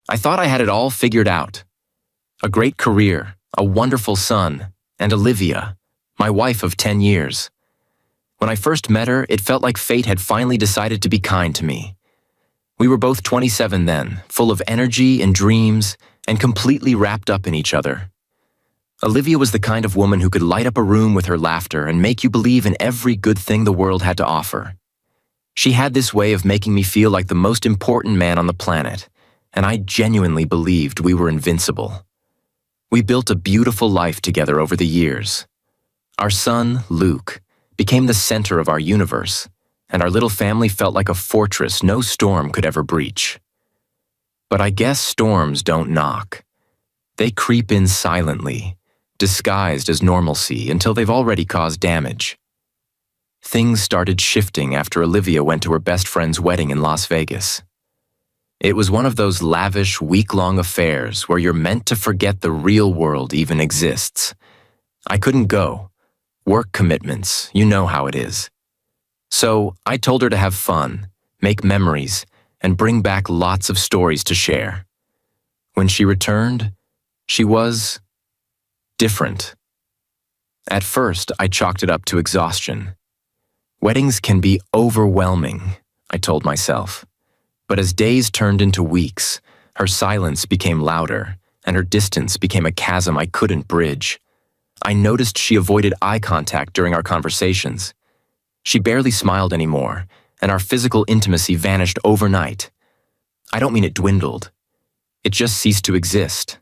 I thought I had it all figured out. A great career, a wonderful son, and Olivia, my wife of 10 years. When I first met her, it felt like fate had finally decided to be kind to me. We were both 27 then, full of energy and dreams, and completely wrapped up in each other. Olivia was the kind of woman who could light up a room with her laughter and make you believe in every good thing the world had to offer. She had this way of making me feel like the most important man on the planet, and I genuinely believed we were invincible. We built a beautiful life together over the years. Our son, Luke, became the center of our universe, and our little family felt like a fortress no storm could ever breach. But I guess storms don't knock. They creep in silently, disguised as normalcy until they've already caused damage. Things started shifting after Olivia went to her best friend's wedding in Las Vegas. It was one of those lavish, week-long affairs where you're meant to forget the real world even exists. I couldn't go. Work commitments, you know how it is. So I told her to have fun, make memories, and bring back lots of stories to share. When she returned, she was different. At first, I chalked it up to exhaustion. Weddings can be overwhelming, I told myself. But as days turned into weeks, her silence became louder, and her distance became a chasm I couldn't bridge. I noticed she avoided eye contact during our conversations. She barely smiled anymore, and our physical intimacy vanished overnight. I don't mean it dwindled. It just ceased to exist.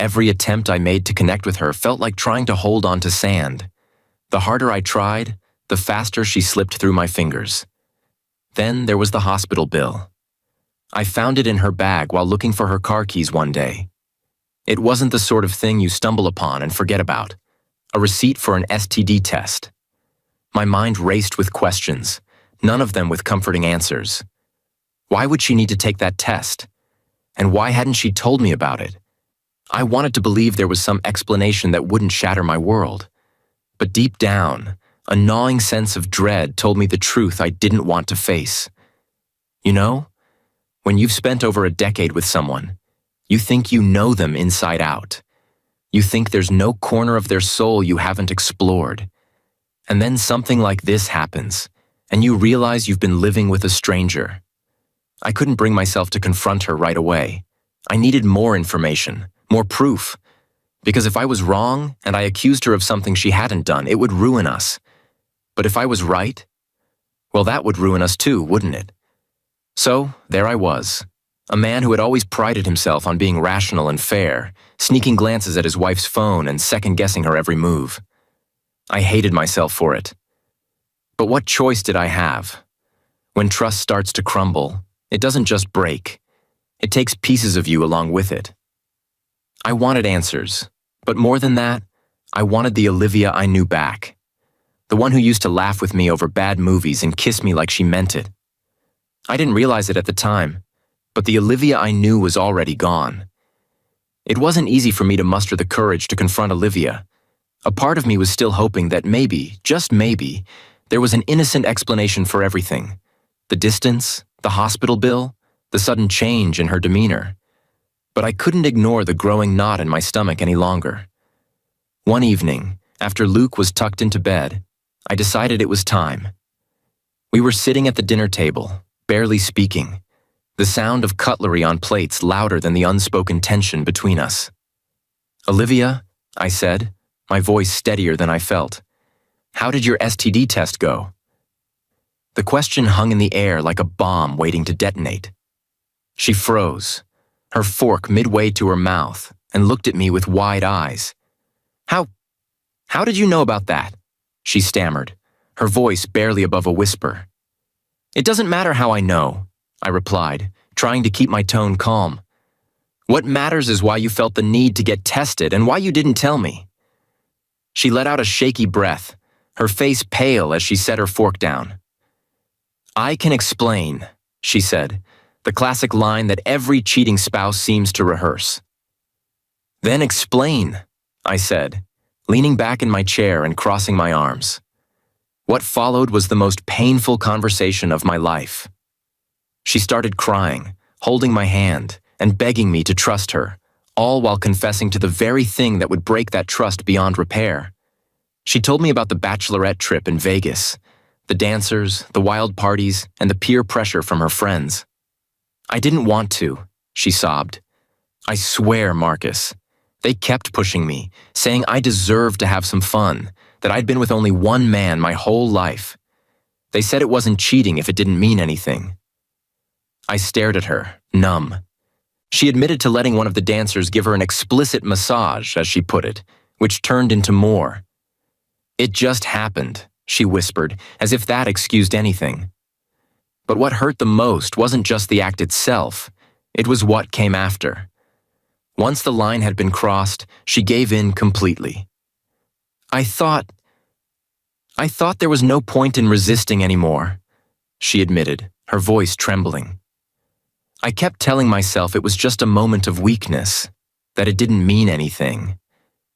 Every attempt I made to connect with her felt like trying to hold on to sand. The harder I tried, the faster she slipped through my fingers. Then there was the hospital bill. I found it in her bag while looking for her car keys one day. It wasn't the sort of thing you stumble upon and forget about. A receipt for an STD test. My mind raced with questions, none of them with comforting answers. Why would she need to take that test? And why hadn't she told me about it? I wanted to believe there was some explanation that wouldn't shatter my world. But deep down, a gnawing sense of dread told me the truth I didn't want to face. You know, when you've spent over a decade with someone, you think you know them inside out. You think there's no corner of their soul you haven't explored. And then something like this happens, and you realize you've been living with a stranger. I couldn't bring myself to confront her right away. I needed more information, more proof. Because if I was wrong and I accused her of something she hadn't done, it would ruin us. But if I was right, well, that would ruin us too, wouldn't it? So, there I was. A man who had always prided himself on being rational and fair, sneaking glances at his wife's phone and second-guessing her every move. I hated myself for it. But what choice did I have? When trust starts to crumble, it doesn't just break. It takes pieces of you along with it. I wanted answers, but more than that, I wanted the Olivia I knew back. The one who used to laugh with me over bad movies and kiss me like she meant it. I didn't realize it at the time, but the Olivia I knew was already gone. It wasn't easy for me to muster the courage to confront Olivia. A part of me was still hoping that maybe, just maybe, there was an innocent explanation for everything. The distance, the hospital bill, the sudden change in her demeanor. But I couldn't ignore the growing knot in my stomach any longer. One evening, after Luke was tucked into bed, I decided it was time. We were sitting at the dinner table, barely speaking, the sound of cutlery on plates louder than the unspoken tension between us. "Olivia," I said, my voice steadier than I felt, "how did your STD test go?" The question hung in the air like a bomb waiting to detonate. She froze, her fork midway to her mouth, and looked at me with wide eyes. How did you know about that?" she stammered, her voice barely above a whisper. "It doesn't matter how I know," I replied, trying to keep my tone calm. "What matters is why you felt the need to get tested and why you didn't tell me." She let out a shaky breath, her face pale as she set her fork down. "I can explain," she said, the classic line that every cheating spouse seems to rehearse. "Then explain," I said, leaning back in my chair and crossing my arms. What followed was the most painful conversation of my life. She started crying, holding my hand, and begging me to trust her, all while confessing to the very thing that would break that trust beyond repair. She told me about the bachelorette trip in Vegas, the dancers, the wild parties, and the peer pressure from her friends. "I didn't want to," she sobbed. "I swear, Marcus. They kept pushing me, saying I deserved to have some fun, that I'd been with only one man my whole life. They said it wasn't cheating if it didn't mean anything." I stared at her, numb. She admitted to letting one of the dancers give her an explicit massage, as she put it, which turned into more. "It just happened," she whispered, as if that excused anything. But what hurt the most wasn't just the act itself, it was what came after. Once the line had been crossed, she gave in completely. I thought there was no point in resisting anymore," she admitted, her voice trembling. "I kept telling myself it was just a moment of weakness, that it didn't mean anything.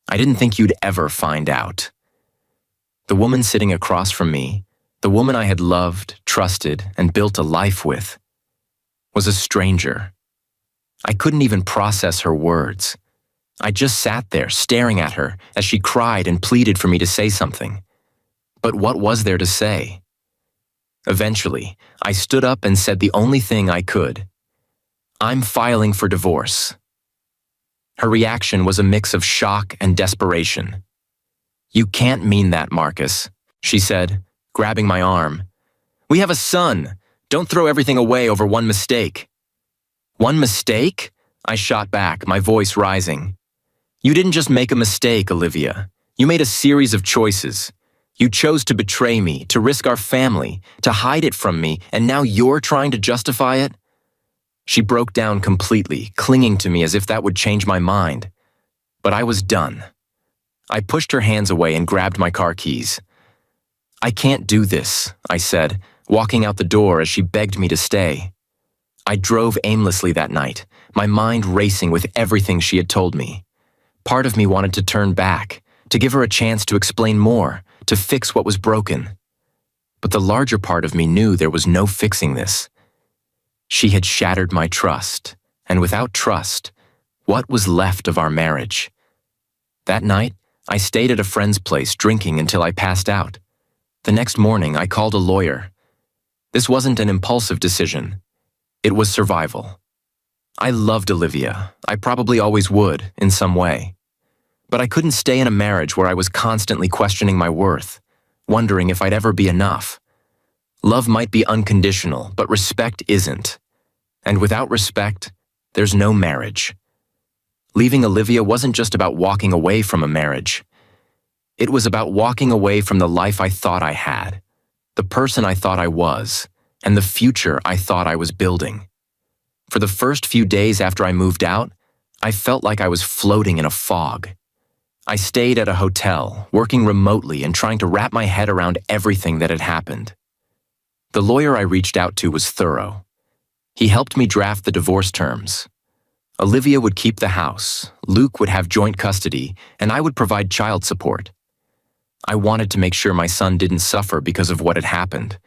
I didn't think you'd ever find out." The woman sitting across from me, the woman I had loved, trusted, and built a life with, was a stranger. I couldn't even process her words. I just sat there staring at her as she cried and pleaded for me to say something. But what was there to say? Eventually, I stood up and said the only thing I could. "I'm filing for divorce." Her reaction was a mix of shock and desperation. "You can't mean that, Marcus," she said, grabbing my arm. "We have a son. Don't throw everything away over one mistake." "One mistake?" I shot back, my voice rising. "You didn't just make a mistake, Olivia. You made a series of choices. You chose to betray me, to risk our family, to hide it from me, and now you're trying to justify it?" She broke down completely, clinging to me as if that would change my mind. But I was done. I pushed her hands away and grabbed my car keys. "I can't do this," I said, walking out the door as she begged me to stay. I drove aimlessly that night, my mind racing with everything she had told me. Part of me wanted to turn back, to give her a chance to explain more, to fix what was broken. But the larger part of me knew there was no fixing this. She had shattered my trust, and without trust, what was left of our marriage? That night, I stayed at a friend's place drinking until I passed out. The next morning, I called a lawyer. This wasn't an impulsive decision. It was survival. I loved Olivia. I probably always would, in some way. But I couldn't stay in a marriage where I was constantly questioning my worth, wondering if I'd ever be enough. Love might be unconditional, but respect isn't. And without respect, there's no marriage. Leaving Olivia wasn't just about walking away from a marriage. It was about walking away from the life I thought I had, the person I thought I was, and the future I thought I was building. For the first few days after I moved out, I felt like I was floating in a fog. I stayed at a hotel, working remotely and trying to wrap my head around everything that had happened. The lawyer I reached out to was thorough. He helped me draft the divorce terms. Olivia would keep the house, Luke would have joint custody, and I would provide child support. I wanted to make sure my son didn't suffer because of what had happened.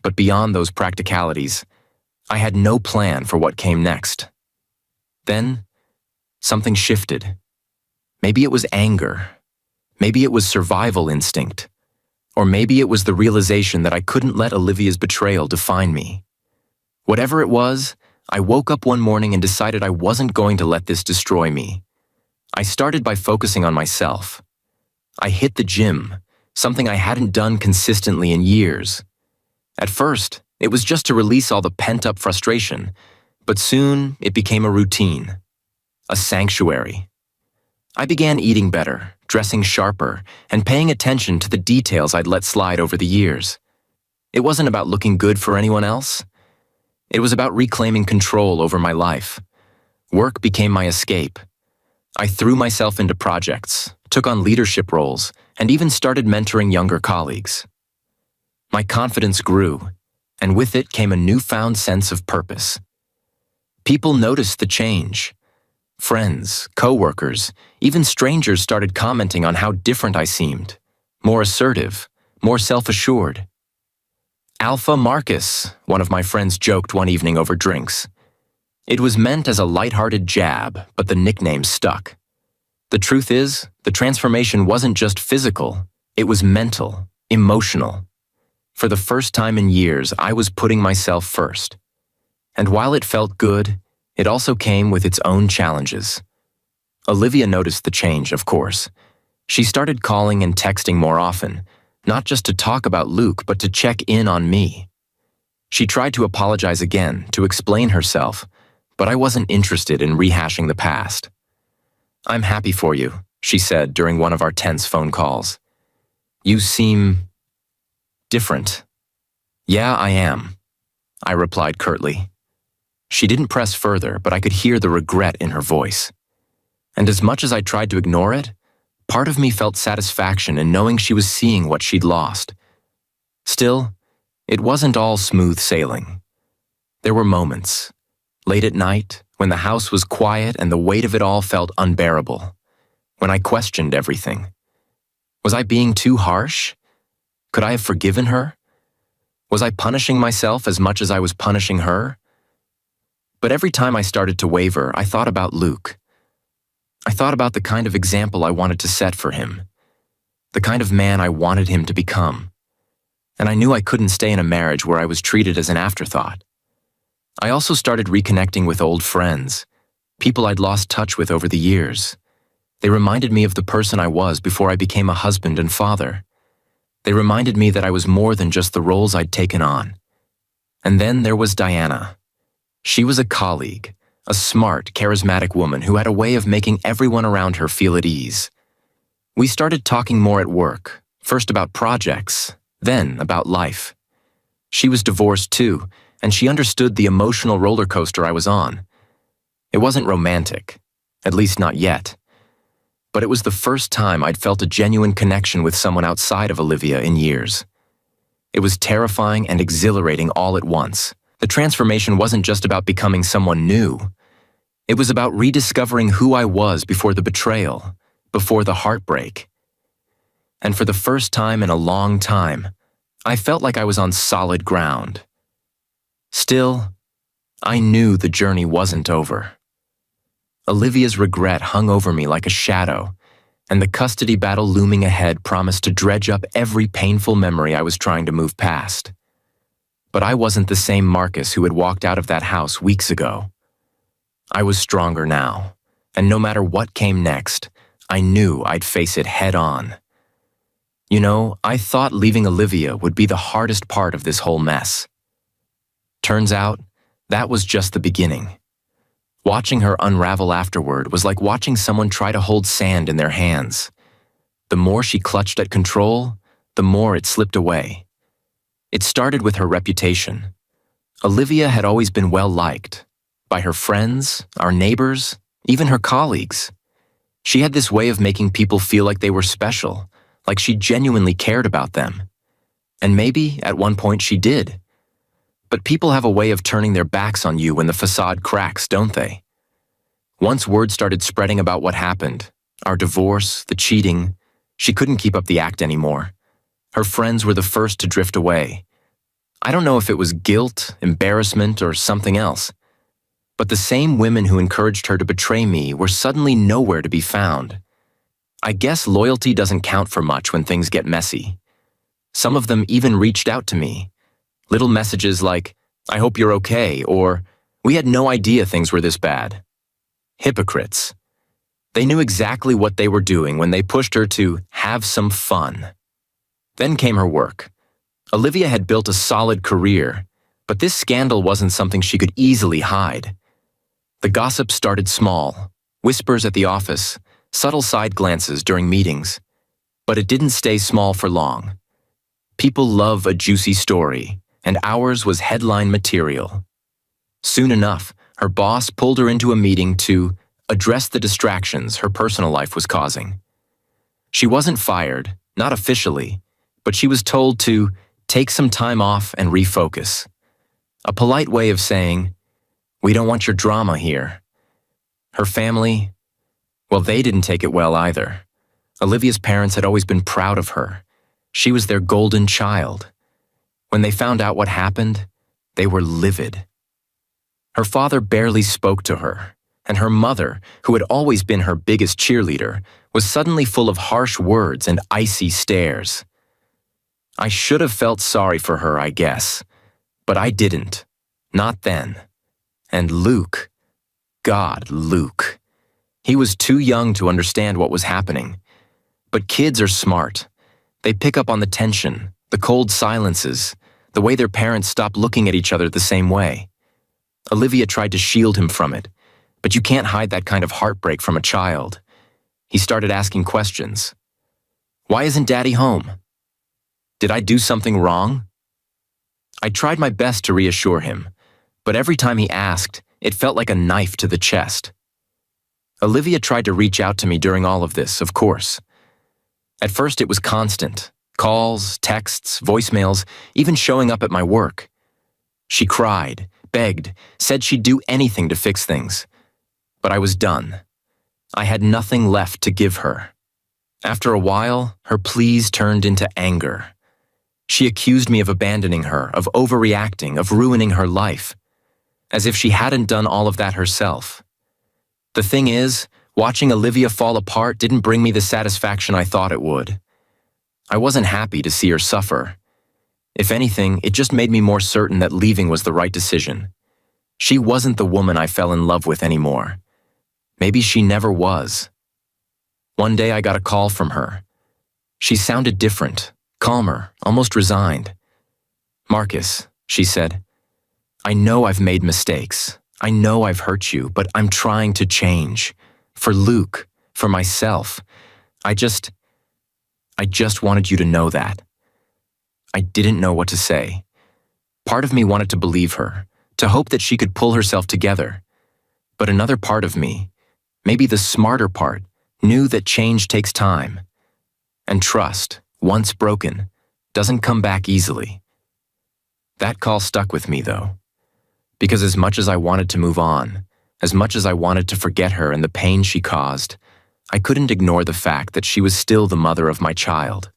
But beyond those practicalities, I had no plan for what came next. Then, something shifted. Maybe it was anger. Maybe it was survival instinct. Or maybe it was the realization that I couldn't let Olivia's betrayal define me. Whatever it was, I woke up one morning and decided I wasn't going to let this destroy me. I started by focusing on myself. I hit the gym, something I hadn't done consistently in years. At first, it was just to release all the pent-up frustration, but soon it became a routine, a sanctuary. I began eating better, dressing sharper, and paying attention to the details I'd let slide over the years. It wasn't about looking good for anyone else. It was about reclaiming control over my life. Work became my escape. I threw myself into projects, took on leadership roles, and even started mentoring younger colleagues. My confidence grew, and with it came a newfound sense of purpose. People noticed the change. Friends, coworkers, even strangers started commenting on how different I seemed, more assertive, more self-assured. "Alpha Marcus," one of my friends joked one evening over drinks. It was meant as a lighthearted jab, but the nickname stuck. The truth is, the transformation wasn't just physical, it was mental, emotional. For the first time in years, I was putting myself first. And while it felt good, it also came with its own challenges. Olivia noticed the change, of course. She started calling and texting more often, not just to talk about Luke, but to check in on me. She tried to apologize again, to explain herself, but I wasn't interested in rehashing the past. "I'm happy for you," she said during one of our tense phone calls. "You seem different." "Yeah, I am," I replied curtly. She didn't press further, but I could hear the regret in her voice. And as much as I tried to ignore it, part of me felt satisfaction in knowing she was seeing what she'd lost. Still, it wasn't all smooth sailing. There were moments, late at night, when the house was quiet and the weight of it all felt unbearable, when I questioned everything. Was I being too harsh? Could I have forgiven her? Was I punishing myself as much as I was punishing her? But every time I started to waver, I thought about Luke. I thought about the kind of example I wanted to set for him, the kind of man I wanted him to become. And I knew I couldn't stay in a marriage where I was treated as an afterthought. I also started reconnecting with old friends, people I'd lost touch with over the years. They reminded me of the person I was before I became a husband and father. They reminded me that I was more than just the roles I'd taken on. And then there was Diana. She was a colleague, a smart, charismatic woman who had a way of making everyone around her feel at ease. We started talking more at work, first about projects, then about life. She was divorced too, and she understood the emotional roller coaster I was on. It wasn't romantic, at least not yet. But it was the first time I'd felt a genuine connection with someone outside of Olivia in years. It was terrifying and exhilarating all at once. The transformation wasn't just about becoming someone new. It was about rediscovering who I was before the betrayal, before the heartbreak. And for the first time in a long time, I felt like I was on solid ground. Still, I knew the journey wasn't over. Olivia's regret hung over me like a shadow, and the custody battle looming ahead promised to dredge up every painful memory I was trying to move past. But I wasn't the same Marcus who had walked out of that house weeks ago. I was stronger now, and no matter what came next, I knew I'd face it head on. You know, I thought leaving Olivia would be the hardest part of this whole mess. Turns out, that was just the beginning. Watching her unravel afterward was like watching someone try to hold sand in their hands. The more she clutched at control, the more it slipped away. It started with her reputation. Olivia had always been well-liked, by her friends, our neighbors, even her colleagues. She had this way of making people feel like they were special, like she genuinely cared about them. And maybe, at one point, she did. But people have a way of turning their backs on you when the facade cracks, don't they? Once word started spreading about what happened, our divorce, the cheating, she couldn't keep up the act anymore. Her friends were the first to drift away. I don't know if it was guilt, embarrassment, or something else. But the same women who encouraged her to betray me were suddenly nowhere to be found. I guess loyalty doesn't count for much when things get messy. Some of them even reached out to me. Little messages like, "I hope you're okay," or "We had no idea things were this bad." Hypocrites. They knew exactly what they were doing when they pushed her to have some fun. Then came her work. Olivia had built a solid career, but this scandal wasn't something she could easily hide. The gossip started small, whispers at the office, subtle side glances during meetings. But it didn't stay small for long. People love a juicy story, and ours was headline material. Soon enough, her boss pulled her into a meeting to address the distractions her personal life was causing. She wasn't fired, not officially, but she was told to take some time off and refocus. A polite way of saying, "We don't want your drama here." Her family, well, they didn't take it well either. Olivia's parents had always been proud of her. She was their golden child. When they found out what happened, they were livid. Her father barely spoke to her, and her mother, who had always been her biggest cheerleader, was suddenly full of harsh words and icy stares. I should have felt sorry for her, I guess, but I didn't. Not then. And Luke. God, Luke. He was too young to understand what was happening. But kids are smart. They pick up on the tension, the cold silences, the way their parents stop looking at each other the same way. Olivia tried to shield him from it, but you can't hide that kind of heartbreak from a child. He started asking questions. Why isn't Daddy home? Did I do something wrong? I tried my best to reassure him, but every time he asked, it felt like a knife to the chest. Olivia tried to reach out to me during all of this, of course. At first it was constant. Calls, texts, voicemails, even showing up at my work. She cried, begged, said she'd do anything to fix things. But I was done. I had nothing left to give her. After a while, her pleas turned into anger. She accused me of abandoning her, of overreacting, of ruining her life. As if she hadn't done all of that herself. The thing is, watching Olivia fall apart didn't bring me the satisfaction I thought it would. I wasn't happy to see her suffer. If anything, it just made me more certain that leaving was the right decision. She wasn't the woman I fell in love with anymore. Maybe she never was. One day I got a call from her. She sounded different, calmer, almost resigned. Marcus, she said, I know I've made mistakes. I know I've hurt you, but I'm trying to change. For Luke, for myself. I just wanted you to know that. I didn't know what to say. Part of me wanted to believe her, to hope that she could pull herself together. But another part of me, maybe the smarter part, knew that change takes time. And trust, once broken, doesn't come back easily. That call stuck with me, though. Because as much as I wanted to move on, as much as I wanted to forget her and the pain she caused, I couldn't ignore the fact that she was still the mother of my child.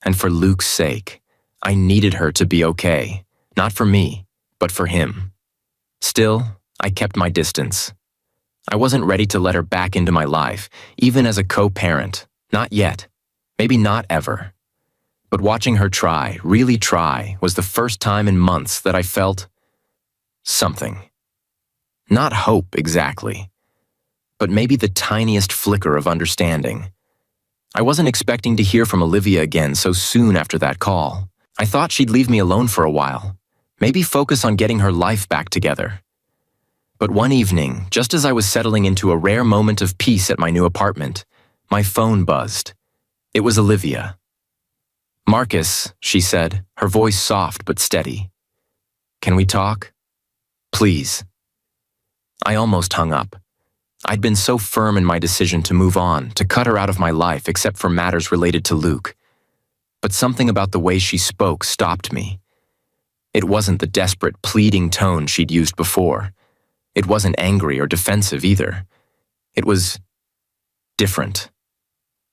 And for Luke's sake, I needed her to be okay, not for me, but for him. Still, I kept my distance. I wasn't ready to let her back into my life, even as a co-parent. Not yet. Maybe not ever. But watching her try, really try, was the first time in months that I felt something. Not hope, exactly. But maybe the tiniest flicker of understanding. I wasn't expecting to hear from Olivia again so soon after that call. I thought she'd leave me alone for a while, maybe focus on getting her life back together. But one evening, just as I was settling into a rare moment of peace at my new apartment, my phone buzzed. It was Olivia. Marcus, she said, her voice soft but steady. Can we talk? Please. I almost hung up. I'd been so firm in my decision to move on, to cut her out of my life except for matters related to Luke. But something about the way she spoke stopped me. It wasn't the desperate, pleading tone she'd used before. It wasn't angry or defensive either. It was different.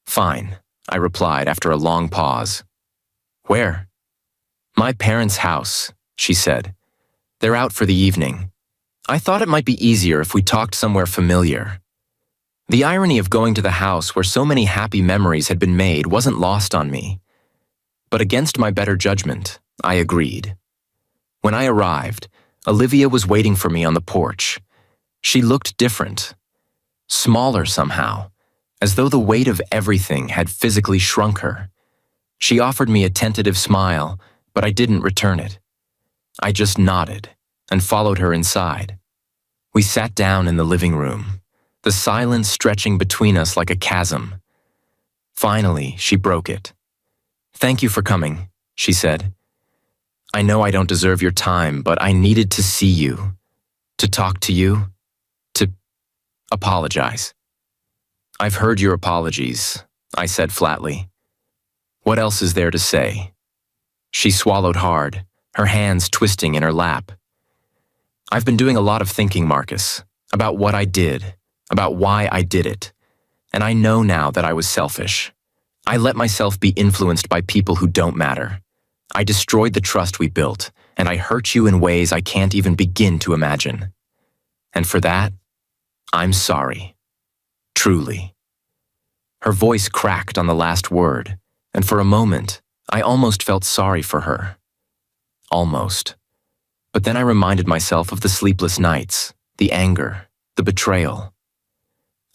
Fine, I replied after a long pause. Where? My parents' house, she said. They're out for the evening. I thought it might be easier if we talked somewhere familiar. The irony of going to the house where so many happy memories had been made wasn't lost on me. But against my better judgment, I agreed. When I arrived, Olivia was waiting for me on the porch. She looked different. Smaller somehow, as though the weight of everything had physically shrunk her. She offered me a tentative smile, but I didn't return it. I just nodded and followed her inside. We sat down in the living room, the silence stretching between us like a chasm. Finally, she broke it. Thank you for coming, she said. I know I don't deserve your time, but I needed to see you, to talk to you, to apologize. I've heard your apologies, I said flatly. What else is there to say? She swallowed hard, her hands twisting in her lap. I've been doing a lot of thinking, Marcus, about what I did, about why I did it, and I know now that I was selfish. I let myself be influenced by people who don't matter. I destroyed the trust we built, and I hurt you in ways I can't even begin to imagine. And for that, I'm sorry. Truly. Her voice cracked on the last word, and for a moment, I almost felt sorry for her. Almost. But then I reminded myself of the sleepless nights, the anger, the betrayal.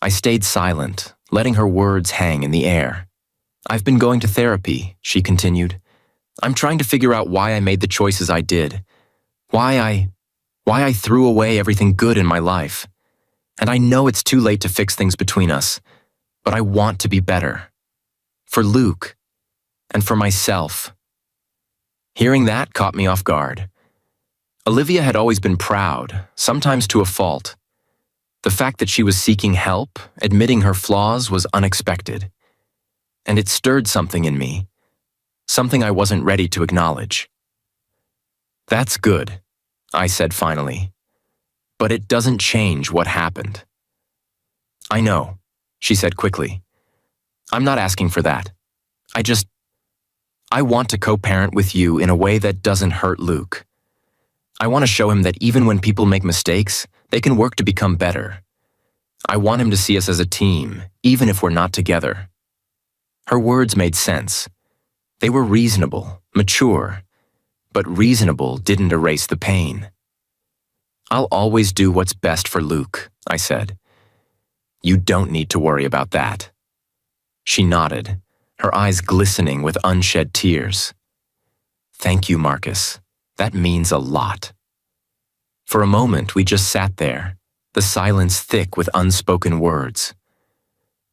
I stayed silent, letting her words hang in the air. I've been going to therapy, she continued. I'm trying to figure out why I made the choices I did. Why I threw away everything good in my life. And I know it's too late to fix things between us, but I want to be better. For Luke, and for myself. Hearing that caught me off guard. Olivia had always been proud, sometimes to a fault. The fact that she was seeking help, admitting her flaws, was unexpected. And it stirred something in me, something I wasn't ready to acknowledge. That's good, I said finally. But it doesn't change what happened. I know, she said quickly. I'm not asking for that. I want to co-parent with you in a way that doesn't hurt Luke. I want to show him that even when people make mistakes, they can work to become better. I want him to see us as a team, even if we're not together. Her words made sense. They were reasonable, mature, but reasonable didn't erase the pain. I'll always do what's best for Luke, I said. You don't need to worry about that. She nodded, her eyes glistening with unshed tears. Thank you, Marcus. That means a lot. For a moment, we just sat there, the silence thick with unspoken words.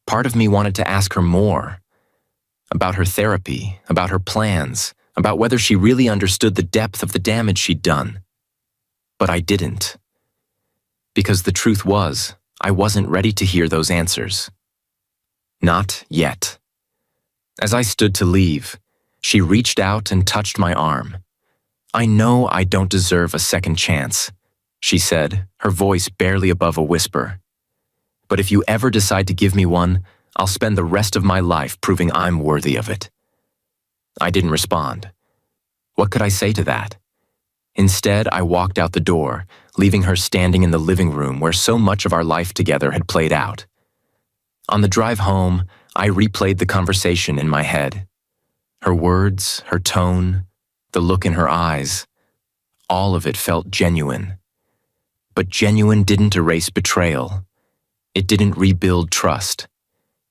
Part of me wanted to ask her more. About her therapy, about her plans, about whether she really understood the depth of the damage she'd done. But I didn't. Because the truth was, I wasn't ready to hear those answers. Not yet. As I stood to leave, she reached out and touched my arm. I know I don't deserve a second chance, she said, her voice barely above a whisper. But if you ever decide to give me one, I'll spend the rest of my life proving I'm worthy of it. I didn't respond. What could I say to that? Instead, I walked out the door, leaving her standing in the living room where so much of our life together had played out. On the drive home, I replayed the conversation in my head. Her words, her tone, the look in her eyes, all of it felt genuine. But genuine didn't erase betrayal. It didn't rebuild trust.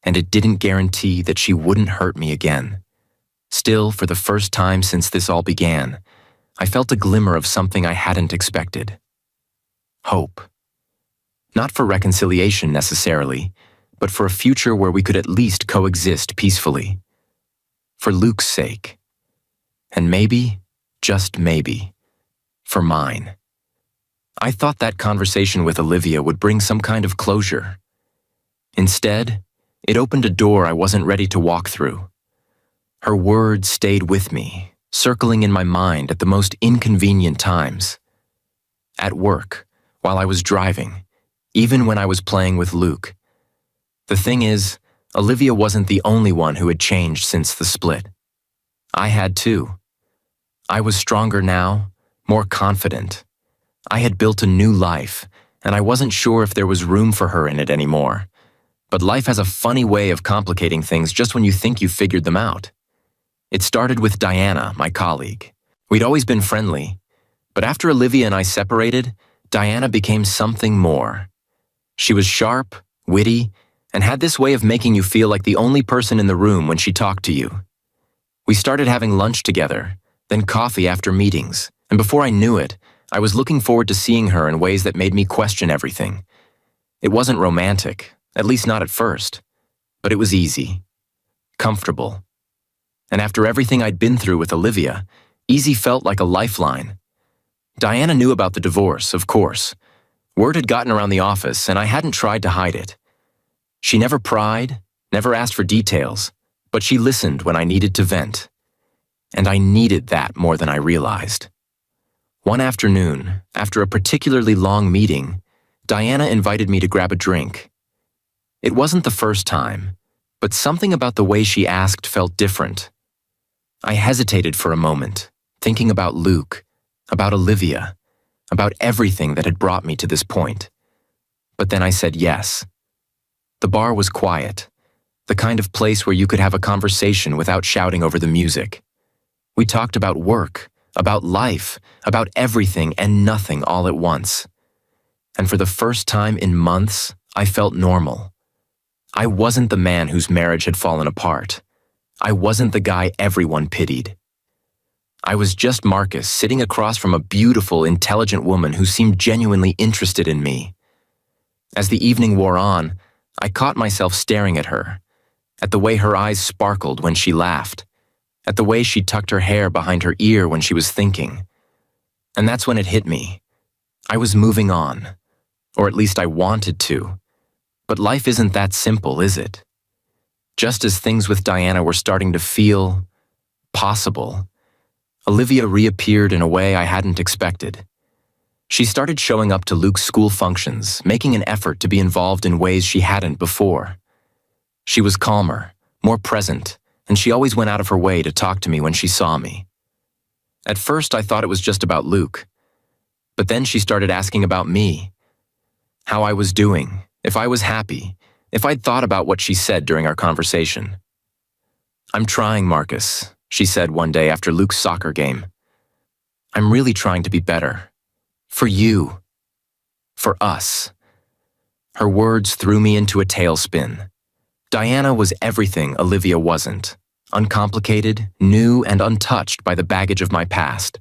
And it didn't guarantee that she wouldn't hurt me again. Still, for the first time since this all began, I felt a glimmer of something I hadn't expected. Hope. Not for reconciliation necessarily, but for a future where we could at least coexist peacefully. For Luke's sake. And maybe, just maybe, for mine. I thought that conversation with Olivia would bring some kind of closure. Instead, it opened a door I wasn't ready to walk through. Her words stayed with me, circling in my mind at the most inconvenient times. At work, while I was driving, even when I was playing with Luke. The thing is, Olivia wasn't the only one who had changed since the split. I had too. I was stronger now, more confident. I had built a new life, and I wasn't sure if there was room for her in it anymore. But life has a funny way of complicating things just when you think you've figured them out. It started with Diana, my colleague. We'd always been friendly, but after Olivia and I separated, Diana became something more. She was sharp, witty, and had this way of making you feel like the only person in the room when she talked to you. We started having lunch together, then coffee after meetings, and before I knew it, I was looking forward to seeing her in ways that made me question everything. It wasn't romantic, at least not at first, but it was easy, comfortable. And after everything I'd been through with Olivia, easy felt like a lifeline. Diana knew about the divorce, of course. Word had gotten around the office, and I hadn't tried to hide it. She never pried, never asked for details, but she listened when I needed to vent. And I needed that more than I realized. One afternoon, after a particularly long meeting, Diana invited me to grab a drink. It wasn't the first time, but something about the way she asked felt different. I hesitated for a moment, thinking about Luke, about Olivia, about everything that had brought me to this point. But then I said yes. The bar was quiet, the kind of place where you could have a conversation without shouting over the music. We talked about work, about life, about everything and nothing all at once. And for the first time in months, I felt normal. I wasn't the man whose marriage had fallen apart. I wasn't the guy everyone pitied. I was just Marcus, sitting across from a beautiful, intelligent woman who seemed genuinely interested in me. As the evening wore on, I caught myself staring at her, at the way her eyes sparkled when she laughed, at the way she tucked her hair behind her ear when she was thinking. And that's when it hit me. I was moving on, or at least I wanted to. But life isn't that simple, is it? Just as things with Diana were starting to feel possible, Olivia reappeared in a way I hadn't expected. She started showing up to Luke's school functions, making an effort to be involved in ways she hadn't before. She was calmer, more present, and she always went out of her way to talk to me when she saw me. At first, I thought it was just about Luke. But then she started asking about me, how I was doing, if I was happy, if I'd thought about what she said during our conversation. "I'm trying, Marcus," she said one day after Luke's soccer game. "I'm really trying to be better. For you. For us." Her words threw me into a tailspin. Diana was everything Olivia wasn't. Uncomplicated, new, and untouched by the baggage of my past.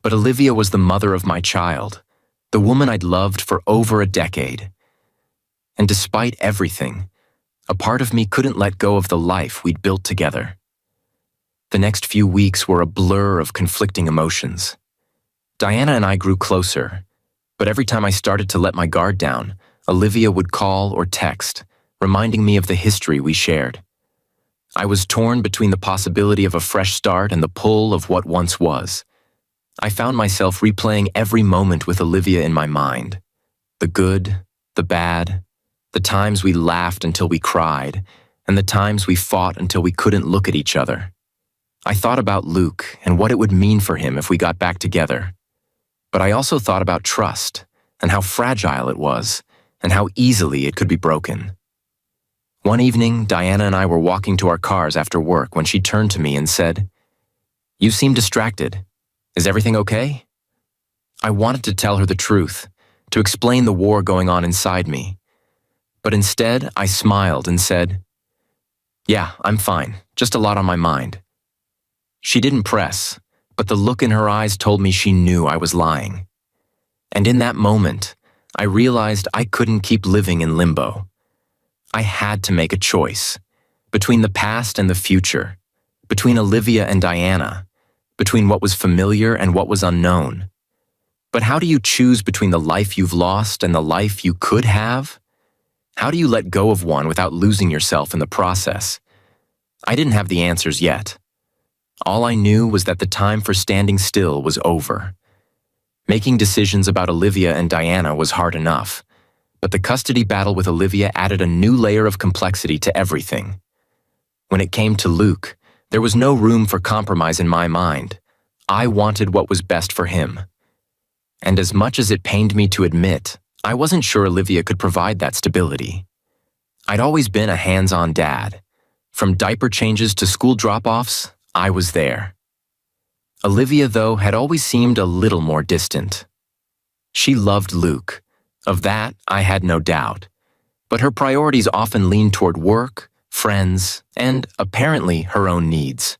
But Olivia was the mother of my child, the woman I'd loved for over a decade. And despite everything, a part of me couldn't let go of the life we'd built together. The next few weeks were a blur of conflicting emotions. Diana and I grew closer, but every time I started to let my guard down, Olivia would call or text, reminding me of the history we shared. I was torn between the possibility of a fresh start and the pull of what once was. I found myself replaying every moment with Olivia in my mind. The good, the bad, the times we laughed until we cried, and the times we fought until we couldn't look at each other. I thought about Luke and what it would mean for him if we got back together. But I also thought about trust and how fragile it was and how easily it could be broken. One evening, Diana and I were walking to our cars after work when she turned to me and said, "You seem distracted. Is everything okay?" I wanted to tell her the truth, to explain the war going on inside me. But instead, I smiled and said, "Yeah, I'm fine, just a lot on my mind." She didn't press, but the look in her eyes told me she knew I was lying. And in that moment, I realized I couldn't keep living in limbo. I had to make a choice, between the past and the future, between Olivia and Diana, between what was familiar and what was unknown. But how do you choose between the life you've lost and the life you could have? How do you let go of one without losing yourself in the process? I didn't have the answers yet. All I knew was that the time for standing still was over. Making decisions about Olivia and Diana was hard enough, but the custody battle with Olivia added a new layer of complexity to everything. When it came to Luke, there was no room for compromise in my mind. I wanted what was best for him. And as much as it pained me to admit, I wasn't sure Olivia could provide that stability. I'd always been a hands-on dad. From diaper changes to school drop-offs, I was there. Olivia, though, had always seemed a little more distant. She loved Luke. Of that, I had no doubt. But her priorities often leaned toward work, friends, and, apparently, her own needs.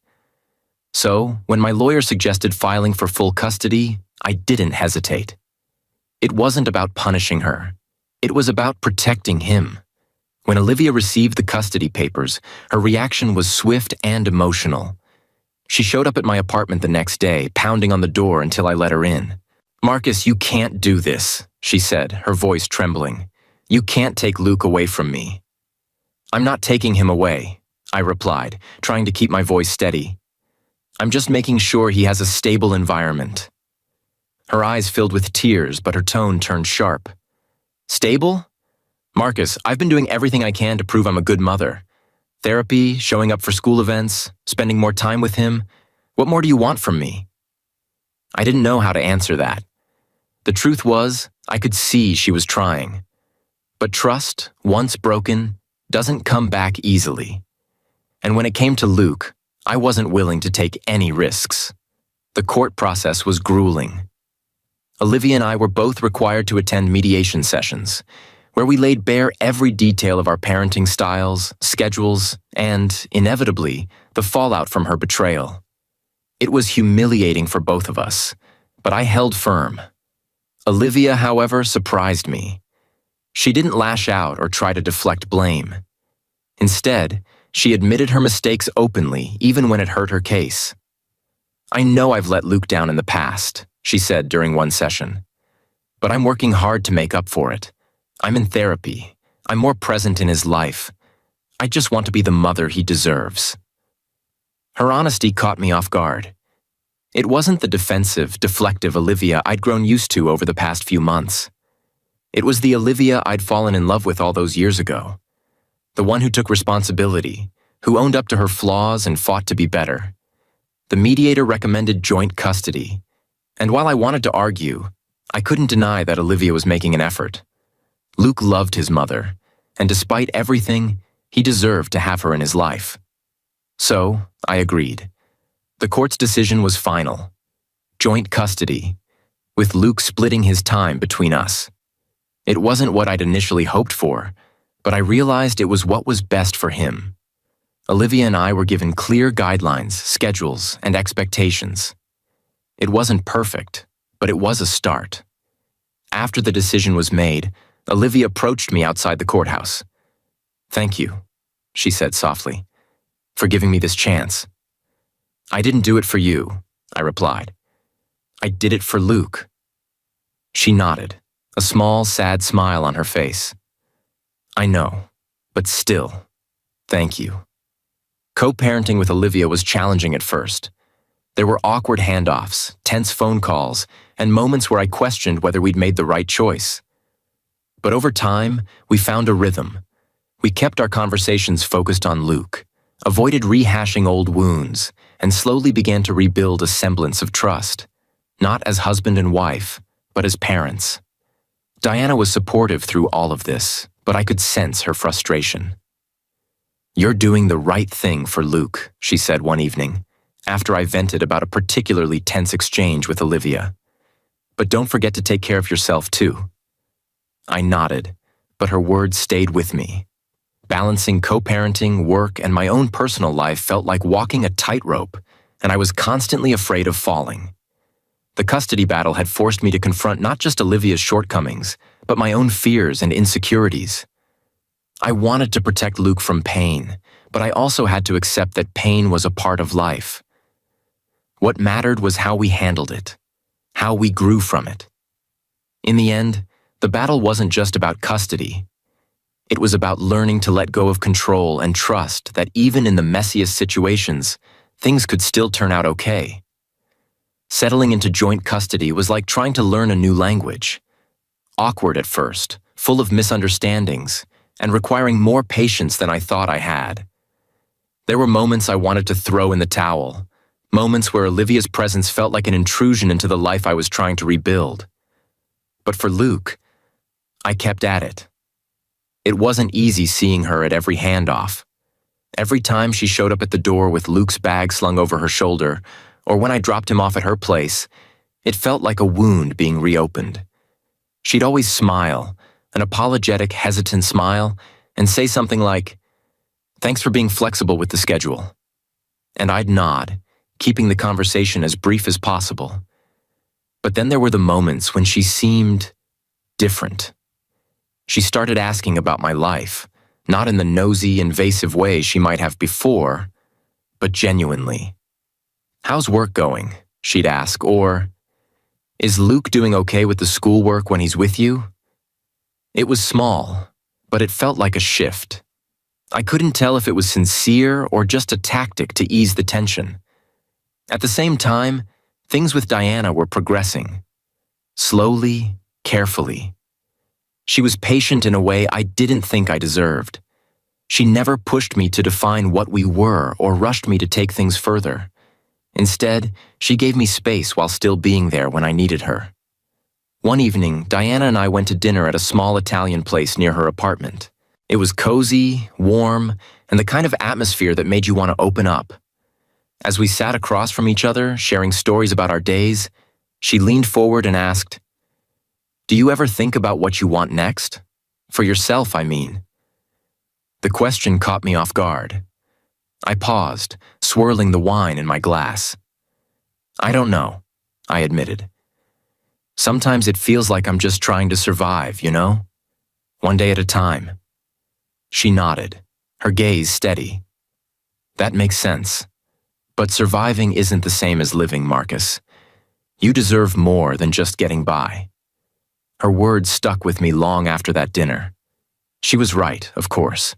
So, when my lawyer suggested filing for full custody, I didn't hesitate. It wasn't about punishing her. It was about protecting him. When Olivia received the custody papers, her reaction was swift and emotional. She showed up at my apartment the next day, pounding on the door until I let her in. "Marcus, you can't do this," she said, her voice trembling. "You can't take Luke away from me." "I'm not taking him away," I replied, trying to keep my voice steady. "I'm just making sure he has a stable environment." Her eyes filled with tears, but her tone turned sharp. "Stable? Marcus, I've been doing everything I can to prove I'm a good mother. Therapy, showing up for school events, spending more time with him. What more do you want from me?" I didn't know how to answer that. The truth was, I could see she was trying. But trust, once broken, doesn't come back easily. And when it came to Luke, I wasn't willing to take any risks. The court process was grueling. Olivia and I were both required to attend mediation sessions, where we laid bare every detail of our parenting styles, schedules, and, inevitably, the fallout from her betrayal. It was humiliating for both of us, but I held firm. Olivia, however, surprised me. She didn't lash out or try to deflect blame. Instead, she admitted her mistakes openly, even when it hurt her case. "I know I've let Luke down in the past," she said during one session. "But I'm working hard to make up for it. I'm in therapy. I'm more present in his life. I just want to be the mother he deserves." Her honesty caught me off guard. It wasn't the defensive, deflective Olivia I'd grown used to over the past few months. It was the Olivia I'd fallen in love with all those years ago. The one who took responsibility, who owned up to her flaws and fought to be better. The mediator recommended joint custody, and while I wanted to argue, I couldn't deny that Olivia was making an effort. Luke loved his mother, and despite everything, he deserved to have her in his life. So, I agreed. The court's decision was final. Joint custody, with Luke splitting his time between us. It wasn't what I'd initially hoped for, but I realized it was what was best for him. Olivia and I were given clear guidelines, schedules, and expectations. It wasn't perfect, but it was a start. After the decision was made, Olivia approached me outside the courthouse. "Thank you," she said softly, "for giving me this chance." "I didn't do it for you," I replied. "I did it for Luke." She nodded, a small, sad smile on her face. "I know, but still, thank you." Co-parenting with Olivia was challenging at first. There were awkward handoffs, tense phone calls, and moments where I questioned whether we'd made the right choice. But over time, we found a rhythm. We kept our conversations focused on Luke, avoided rehashing old wounds, and slowly began to rebuild a semblance of trust, not as husband and wife, but as parents. Diana was supportive through all of this, but I could sense her frustration. "You're doing the right thing for Luke," she said one evening, after I vented about a particularly tense exchange with Olivia. "But don't forget to take care of yourself too." I nodded, but her words stayed with me. Balancing co-parenting, work, and my own personal life felt like walking a tightrope, and I was constantly afraid of falling. The custody battle had forced me to confront not just Olivia's shortcomings, but my own fears and insecurities. I wanted to protect Luke from pain, but I also had to accept that pain was a part of life. What mattered was how we handled it, how we grew from it. In the end, the battle wasn't just about custody. It was about learning to let go of control and trust that even in the messiest situations, things could still turn out okay. Settling into joint custody was like trying to learn a new language. Awkward at first, full of misunderstandings, and requiring more patience than I thought I had. There were moments I wanted to throw in the towel, moments where Olivia's presence felt like an intrusion into the life I was trying to rebuild. But for Luke, I kept at it. It wasn't easy seeing her at every handoff. Every time she showed up at the door with Luke's bag slung over her shoulder, or when I dropped him off at her place, it felt like a wound being reopened. She'd always smile, an apologetic, hesitant smile, and say something like, "Thanks for being flexible with the schedule." And I'd nod, keeping the conversation as brief as possible. But then there were the moments when she seemed different. She started asking about my life, not in the nosy, invasive way she might have before, but genuinely. "How's work going?" she'd ask, or, "Is Luke doing okay with the schoolwork when he's with you?" It was small, but it felt like a shift. I couldn't tell if it was sincere or just a tactic to ease the tension. At the same time, things with Diana were progressing. Slowly, carefully. She was patient in a way I didn't think I deserved. She never pushed me to define what we were or rushed me to take things further. Instead, she gave me space while still being there when I needed her. One evening, Diana and I went to dinner at a small Italian place near her apartment. It was cozy, warm, and the kind of atmosphere that made you want to open up. As we sat across from each other, sharing stories about our days, she leaned forward and asked, "Do you ever think about what you want next? For yourself, I mean." The question caught me off guard. I paused, swirling the wine in my glass. "I don't know," I admitted. "Sometimes it feels like I'm just trying to survive, you know? One day at a time." She nodded, her gaze steady. "That makes sense. But surviving isn't the same as living, Marcus. You deserve more than just getting by." Her words stuck with me long after that dinner. She was right, of course.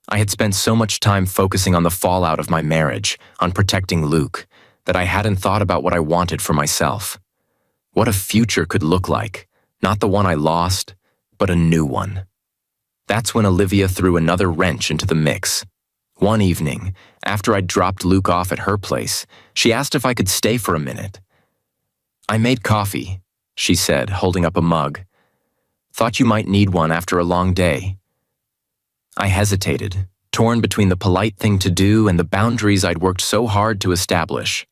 I had spent so much time focusing on the fallout of my marriage, on protecting Luke, that I hadn't thought about what I wanted for myself. What a future could look like, not the one I lost, but a new one. That's when Olivia threw another wrench into the mix. One evening, after I'd dropped Luke off at her place, she asked if I could stay for a minute. "I made coffee," she said, holding up a mug. "Thought you might need one after a long day." I hesitated, torn between the polite thing to do and the boundaries I'd worked so hard to establish.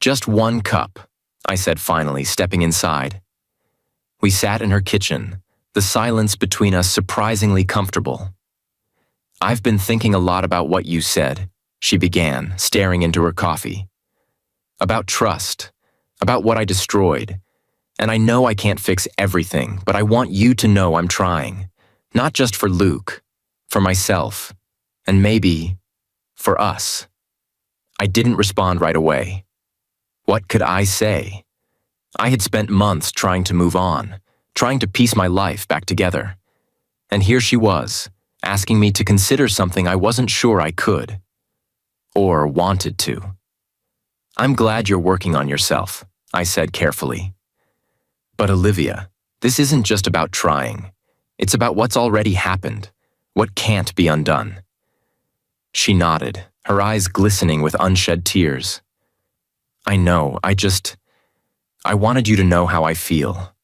"Just one cup," I said finally, stepping inside. We sat in her kitchen, the silence between us surprisingly comfortable. "I've been thinking a lot about what you said," she began, staring into her coffee. "About trust, about what I destroyed. And I know I can't fix everything, but I want you to know I'm trying. Not just for Luke, for myself, and maybe for us." I didn't respond right away. What could I say? I had spent months trying to move on, trying to piece my life back together. And here she was, asking me to consider something I wasn't sure I could, or wanted to. "I'm glad you're working on yourself," I said carefully. "But Olivia, this isn't just about trying. It's about what's already happened, what can't be undone." She nodded, her eyes glistening with unshed tears. "I know, I wanted you to know how I feel."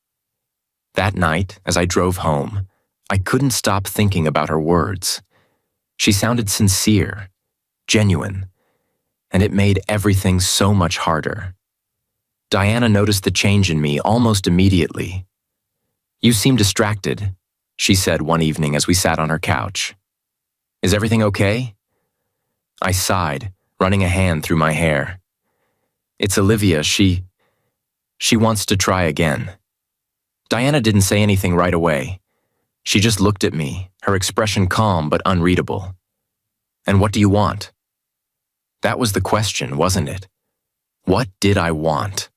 That night, as I drove home, I couldn't stop thinking about her words. She sounded sincere, genuine, and it made everything so much harder. Diana noticed the change in me almost immediately. "You seem distracted," she said one evening as we sat on her couch. "Is everything okay?" I sighed, running a hand through my hair. "It's Olivia, she wants to try again." Diana didn't say anything right away. She just looked at me, her expression calm but unreadable. "And what do you want?" That was the question, wasn't it? What did I want?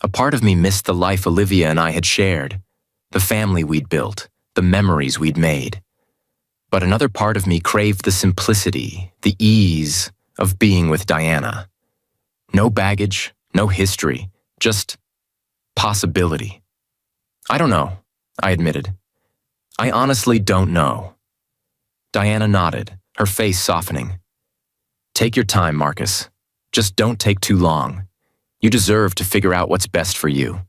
A part of me missed the life Olivia and I had shared, the family we'd built, the memories we'd made. But another part of me craved the simplicity, the ease of being with Diana. No baggage, no history, just possibility. "I don't know," I admitted. "I honestly don't know." Diana nodded, her face softening. "Take your time, Marcus. Just don't take too long. You deserve to figure out what's best for you."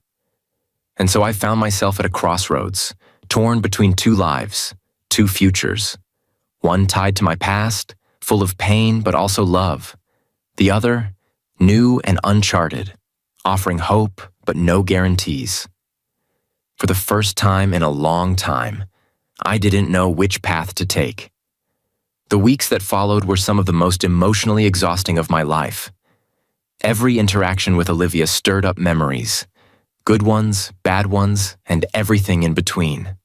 And so I found myself at a crossroads, torn between two lives, two futures. One tied to my past, full of pain but also love. The other, new and uncharted, offering hope but no guarantees. For the first time in a long time, I didn't know which path to take. The weeks that followed were some of the most emotionally exhausting of my life. Every interaction with Olivia stirred up memories, good ones, bad ones, and everything in between.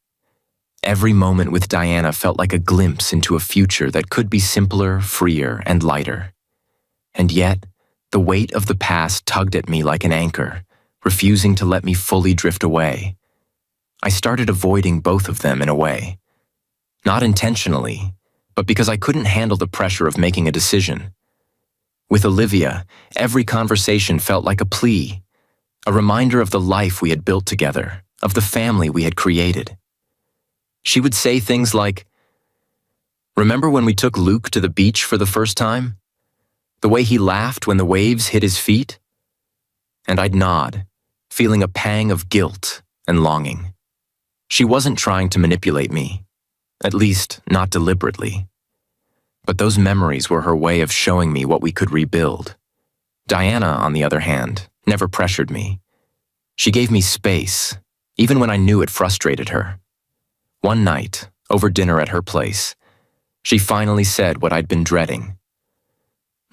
Every moment with Diana felt like a glimpse into a future that could be simpler, freer, and lighter. And yet, the weight of the past tugged at me like an anchor, refusing to let me fully drift away. I started avoiding both of them in a way. Not intentionally, but because I couldn't handle the pressure of making a decision. With Olivia, every conversation felt like a plea, a reminder of the life we had built together, of the family we had created. She would say things like, "Remember when we took Luke to the beach for the first time? The way he laughed when the waves hit his feet?" And I'd nod, feeling a pang of guilt and longing. She wasn't trying to manipulate me, at least not deliberately. But those memories were her way of showing me what we could rebuild. Diana, on the other hand, never pressured me. She gave me space, even when I knew it frustrated her. One night, over dinner at her place, she finally said what I'd been dreading.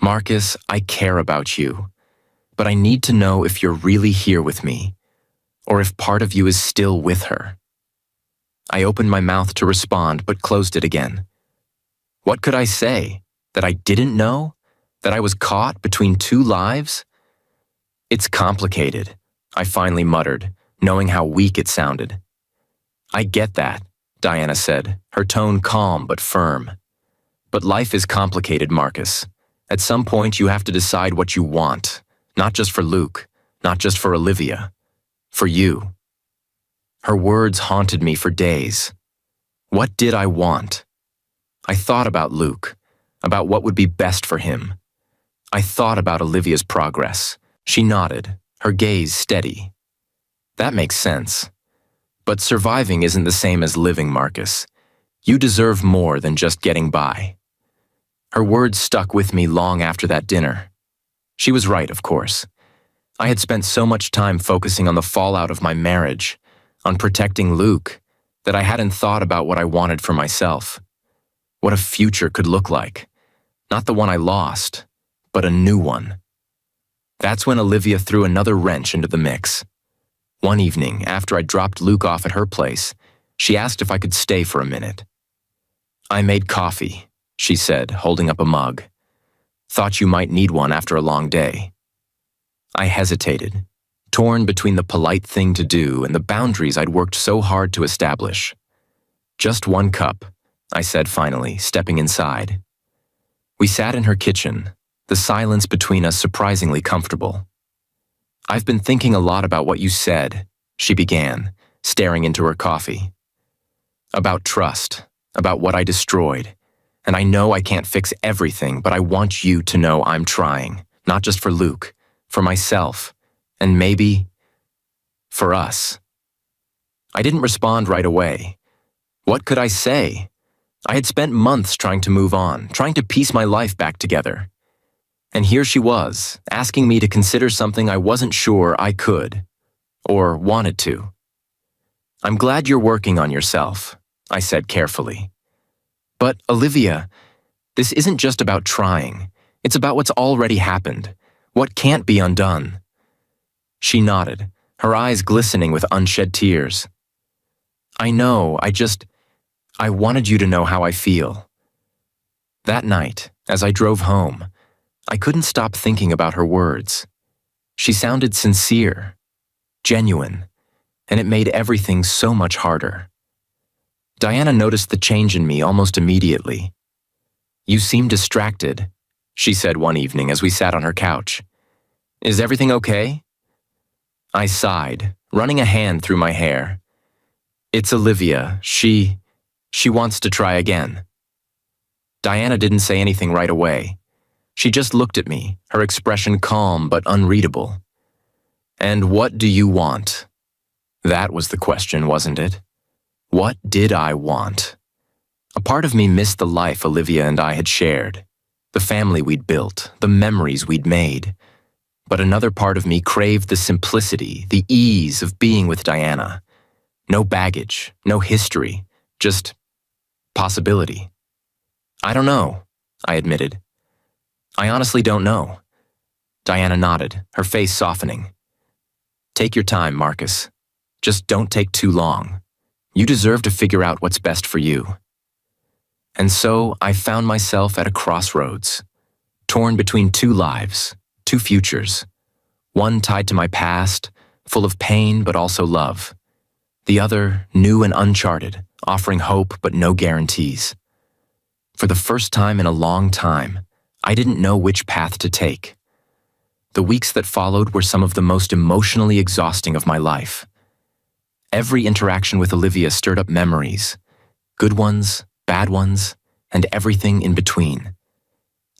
"Marcus, I care about you, but I need to know if you're really here with me, or if part of you is still with her." I opened my mouth to respond, but closed it again. What could I say? That I didn't know? That I was caught between two lives? "It's complicated," I finally muttered, knowing how weak it sounded. "I get that," Diana said, her tone calm but firm. "But life is complicated, Marcus. At some point you have to decide what you want, not just for Luke, not just for Olivia, for you." Her words haunted me for days. What did I want? I thought about Luke, about what would be best for him. I thought about Olivia's progress. She nodded, her gaze steady. "That makes sense. But surviving isn't the same as living, Marcus. You deserve more than just getting by." Her words stuck with me long after that dinner. She was right, of course. I had spent so much time focusing on the fallout of my marriage, on protecting Luke, that I hadn't thought about what I wanted for myself. What a future could look like. Not the one I lost, but a new one. That's when Olivia threw another wrench into the mix. One evening, after I dropped Luke off at her place, she asked if I could stay for a minute. "I made coffee," she said, holding up a mug. "Thought you might need one after a long day." I hesitated, torn between the polite thing to do and the boundaries I'd worked so hard to establish. "Just one cup," I said finally, stepping inside. We sat in her kitchen, the silence between us surprisingly comfortable. "I've been thinking a lot about what you said," she began, staring into her coffee. "About trust, about what I destroyed. And I know I can't fix everything, but I want you to know I'm trying, not just for Luke, for myself, and maybe for us." I didn't respond right away. What could I say? I had spent months trying to move on, trying to piece my life back together. And here she was, asking me to consider something I wasn't sure I could, or wanted to. "I'm glad you're working on yourself," I said carefully. "But, Olivia, this isn't just about trying. It's about what's already happened, what can't be undone." She nodded, her eyes glistening with unshed tears. "I know, I wanted you to know how I feel." That night, as I drove home, I couldn't stop thinking about her words. She sounded sincere, genuine, and it made everything so much harder. Diana noticed the change in me almost immediately. "You seem distracted," she said one evening as we sat on her couch. "Is everything okay?" I sighed, running a hand through my hair. "It's Olivia. She wants to try again." Diana didn't say anything right away. She just looked at me, her expression calm but unreadable. "And what do you want?" That was the question, wasn't it? What did I want? A part of me missed the life Olivia and I had shared, the family we'd built, the memories we'd made. But another part of me craved the simplicity, the ease of being with Diana. No baggage, no history, just possibility. "I don't know," I admitted. "I honestly don't know." Diana nodded, her face softening. "Take your time, Marcus. Just don't take too long. You deserve to figure out what's best for you." And so I found myself at a crossroads, torn between two lives, two futures. One tied to my past, full of pain but also love. The other, new and uncharted, offering hope but no guarantees. For the first time in a long time, I didn't know which path to take. The weeks that followed were some of the most emotionally exhausting of my life. Every interaction with Olivia stirred up memories, good ones, bad ones, and everything in between.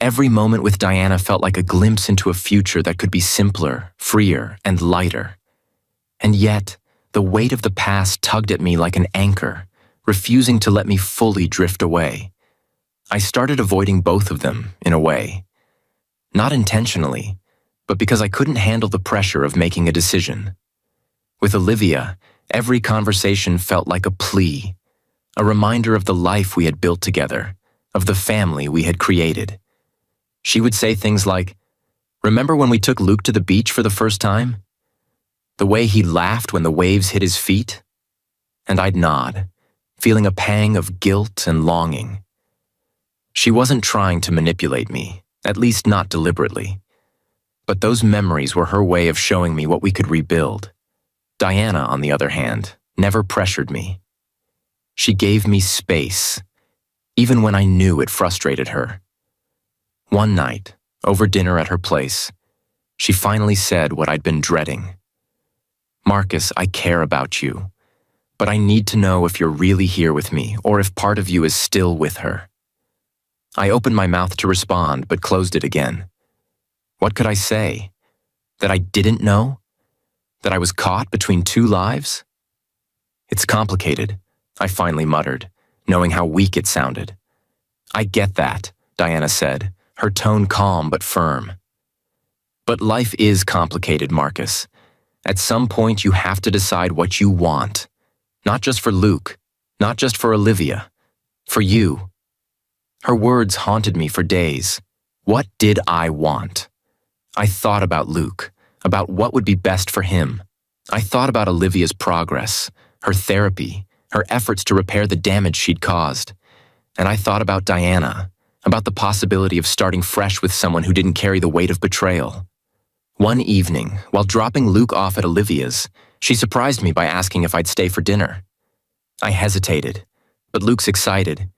Every moment with Diana felt like a glimpse into a future that could be simpler, freer, and lighter. And yet, the weight of the past tugged at me like an anchor, refusing to let me fully drift away. I started avoiding both of them, in a way. Not intentionally, but because I couldn't handle the pressure of making a decision. With Olivia, every conversation felt like a plea, a reminder of the life we had built together, of the family we had created. She would say things like, "Remember when we took Luke to the beach for the first time? The way he laughed when the waves hit his feet?" And I'd nod, feeling a pang of guilt and longing. She wasn't trying to manipulate me, at least not deliberately. But those memories were her way of showing me what we could rebuild. Diana, on the other hand, never pressured me. She gave me space, even when I knew it frustrated her. One night, over dinner at her place, she finally said what I'd been dreading. "Marcus, I care about you, but I need to know if you're really here with me or if part of you is still with her." I opened my mouth to respond, but closed it again. What could I say? That I didn't know? That I was caught between two lives? "It's complicated," I finally muttered, knowing how weak it sounded. "I get that," Diana said, her tone calm but firm. "But life is complicated, Marcus. At some point you have to decide what you want. Not just for Luke, not just for Olivia, for you." Her words haunted me for days. What did I want? I thought about Luke, about what would be best for him. I thought about Olivia's progress, her therapy, her efforts to repair the damage she'd caused. And I thought about Diana, about the possibility of starting fresh with someone who didn't carry the weight of betrayal. One evening, while dropping Luke off at Olivia's, she surprised me by asking if I'd stay for dinner. I hesitated, but Luke's excited.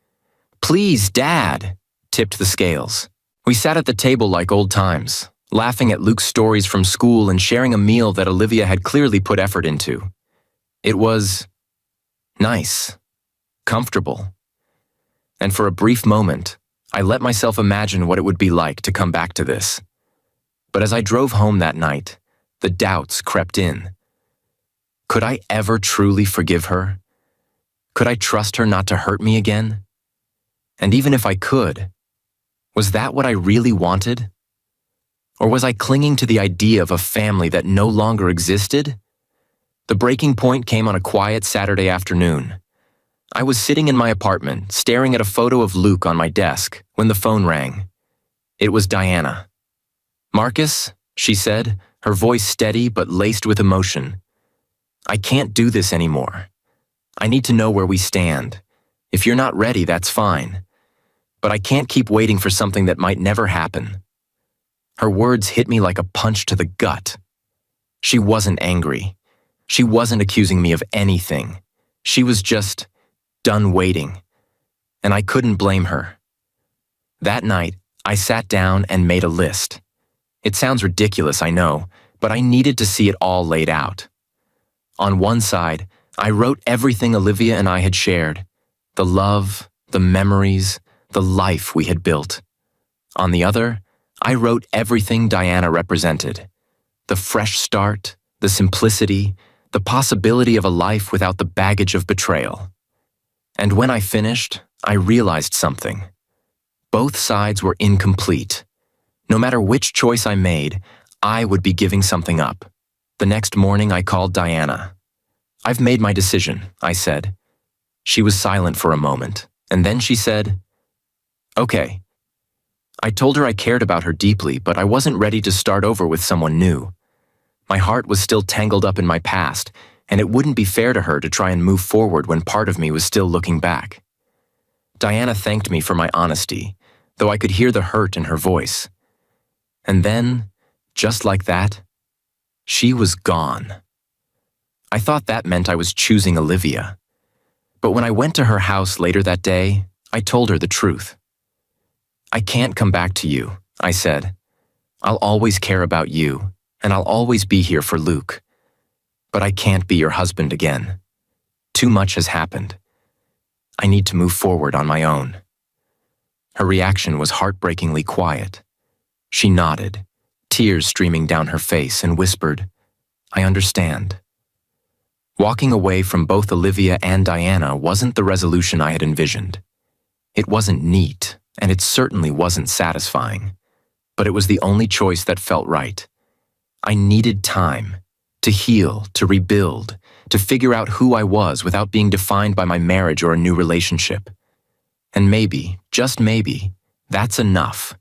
"Please, Dad," tipped the scales. We sat at the table like old times, laughing at Luke's stories from school and sharing a meal that Olivia had clearly put effort into. It was nice, comfortable. And for a brief moment, I let myself imagine what it would be like to come back to this. But as I drove home that night, the doubts crept in. Could I ever truly forgive her? Could I trust her not to hurt me again? And even if I could, was that what I really wanted? Or was I clinging to the idea of a family that no longer existed? The breaking point came on a quiet Saturday afternoon. I was sitting in my apartment, staring at a photo of Luke on my desk, when the phone rang. It was Diana. "Marcus," she said, her voice steady but laced with emotion. "I can't do this anymore. I need to know where we stand. If you're not ready, that's fine. But I can't keep waiting for something that might never happen." Her words hit me like a punch to the gut. She wasn't angry. She wasn't accusing me of anything. She was just done waiting. And I couldn't blame her. That night, I sat down and made a list. It sounds ridiculous, I know, but I needed to see it all laid out. On one side, I wrote everything Olivia and I had shared. The love, the memories, the life we had built. On the other, I wrote everything Diana represented. The fresh start, the simplicity, the possibility of a life without the baggage of betrayal. And when I finished, I realized something. Both sides were incomplete. No matter which choice I made, I would be giving something up. The next morning, I called Diana. "I've made my decision," I said. She was silent for a moment, and then she said, "Okay." I told her I cared about her deeply, but I wasn't ready to start over with someone new. My heart was still tangled up in my past, and it wouldn't be fair to her to try and move forward when part of me was still looking back. Diana thanked me for my honesty, though I could hear the hurt in her voice. And then, just like that, she was gone. I thought that meant I was choosing Olivia. But when I went to her house later that day, I told her the truth. "I can't come back to you," I said. "I'll always care about you, and I'll always be here for Luke. But I can't be your husband again. Too much has happened. I need to move forward on my own." Her reaction was heartbreakingly quiet. She nodded, tears streaming down her face, and whispered, "I understand. Walking away from both Olivia and Diana wasn't the resolution I had envisioned. It wasn't neat, and it certainly wasn't satisfying. But it was the only choice that felt right. I needed time to heal, to rebuild, to figure out who I was without being defined by my marriage or a new relationship. And maybe, just maybe, that's enough.